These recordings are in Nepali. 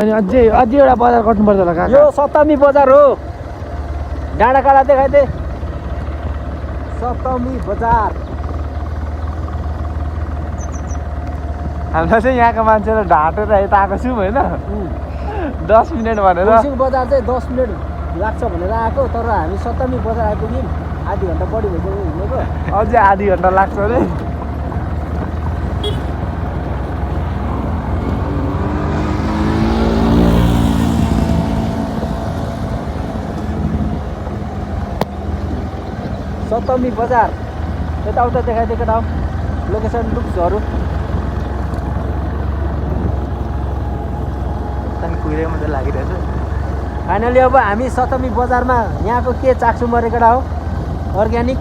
अनि अझै एउटा बजार कट्नुपर्छ होला काका। यो सप्तमी बजार हो। डाँडाकाँडा देखाइदे। सप्तमी बजार। हामीलाई चाहिँ यहाँको मान्छेलाई ढाँटेर यता आएको छौँ होइन 10 मिनट भनेर। फुङसिङ बजार चाहिँ 10 मिनट लाग्छ भनेर आएको, तर हामी सप्तमी बजार आइपुग्यौँ। आधी घन्टा बढी भइसक्यो हिँडेको। अझै आधी घन्टा लाग्छ अरे। सप्तमी बजार यताउता देखाइदिएको ठाउँ लोकेसन लुक्सहरू। कुहिरै मात्रै लागिरहेछ। फाइनली अब हामी सप्तमी बजारमा यहाँको के चाक्सु मरेको हो? अर्ग्यानिक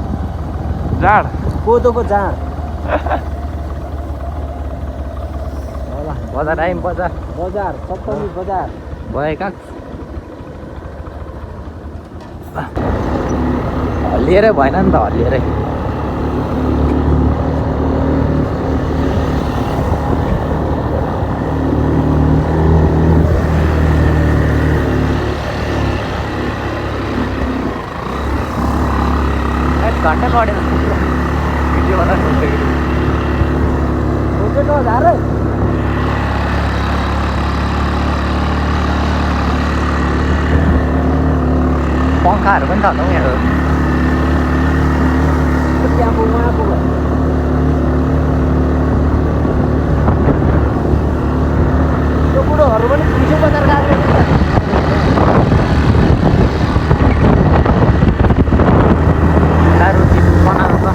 जाँड कोदोको जाँड। बजार आयौँ। बजार सप्तमी बजार भएका हल्लिएरै भएन नि त। हल्लिएरै घन्टा कटेन भिडियो बनाएर पङ्खाहरू पनि छ होला हौ यहाँ। त्यहाँको उहाँको त्यो बुढोहरू पनि फुङसिङ बजार गएको रहेछ। रोटी बनाएको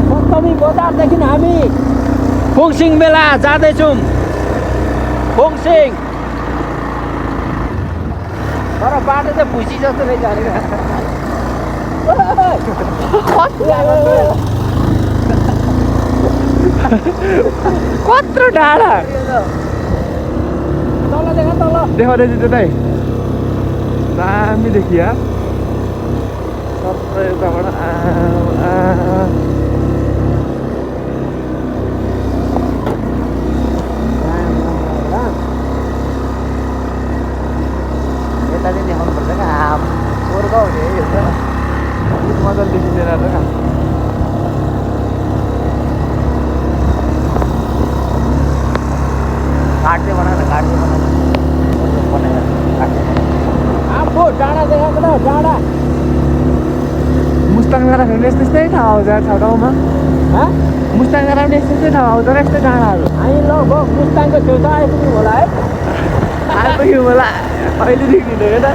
सप्तमी बजारदेखि हामी फुङसिङ मेला जाँदैछौँ। फुङसिङ तर बाटो चाहिँ भुसी जस्तो रहेछ। कत्रो डाँडा तल देखा तल देखाउँदैछु त्यतै दामी देखिया। सबै यताबाट यता चाहिँ देखाउनु पर्छ क्या। गोर्खा हुने है हेर्छ मजाले देखिँदैन र क्या। काट्दै बनाएर आफू डाँडा देखाएको त डाँडा। मुस्ताङ जाँदा फेरि यस्तै ठाउँ आउँछ ठाउँमा। मुस्ताङ जाँदा पनि यस्तै ठाउँ आउँछ र यस्तै डाँडाहरू। हामी लगभग मुस्ताङको छेउछाउ आइपुग्यौँ होला है। आइपुग्यौँ होला अहिलेदेखि हिँडेको त।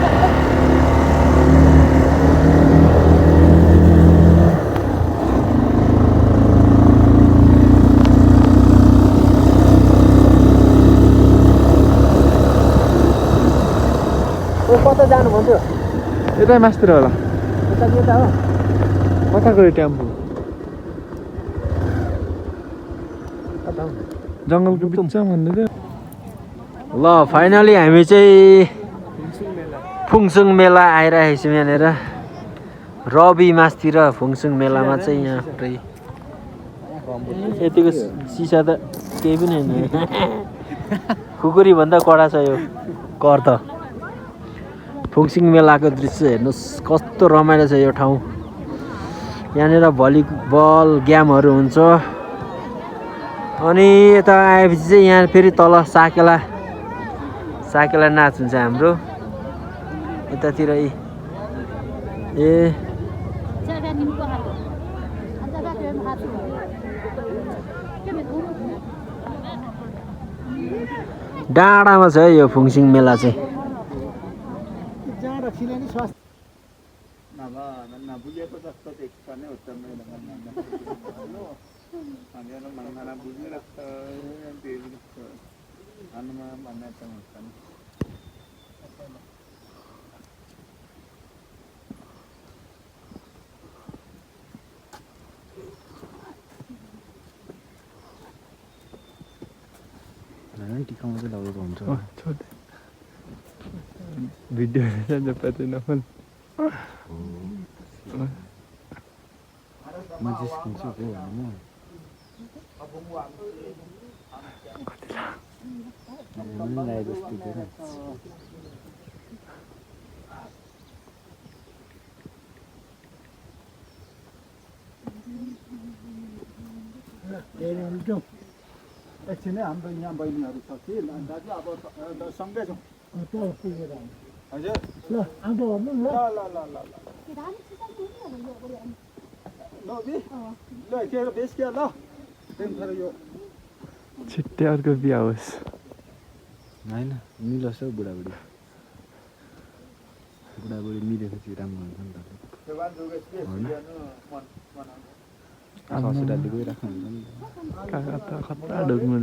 कता जानु भन्थ्यो? यतै मास्तिर होला। यता हो कता गयो टेम्पो? जङ्गलको बिचमा भन्दै थियो। ल फाइनली हामी चाहिँ फुङसिङ मेला आइरहेको छौँ। यहाँनिर रवि मासतिर फुङसिङ मेलामा चाहिँ यहाँ पुरै यतिको सिसा त केही पनि होइन। खुकुरी भन्दा कडा छ यो कर त। फुङसिङ मेलाको दृश्य हेर्नुहोस् कस्तो रमाइलो छ यो ठाउँ। यहाँनिर भलिबल गेमहरू हुन्छ। अनि यता आएपछि चाहिँ यहाँ फेरि तल साकेला नाच हुन्छ हाम्रो यतातिर। ए डाँडामा छ है यो फुङसिङ मेला चाहिँ। टिकाउनु चाहिँ लगेको हुन्छ। भिडियो म जिस्किन्छु के भन्नु मलाई जस्तो के एकछिन है हाम्रो यहाँ बहिनीहरू छ कि दाजु अब सँगै जाउँ हजुर ल आउँदो भन्नु ल ल ल ल ल ल के बेस के ल त्यहाँखेर यो छिट्टै अर्को बिहा होस् होइन मिलोस् हौ बुढाबुढी बुढाबुढी मिलेपछि राम्रो हुन्छ नि त ससुराली गइराख्नु हुन्छ नि खतरा ढुक्नु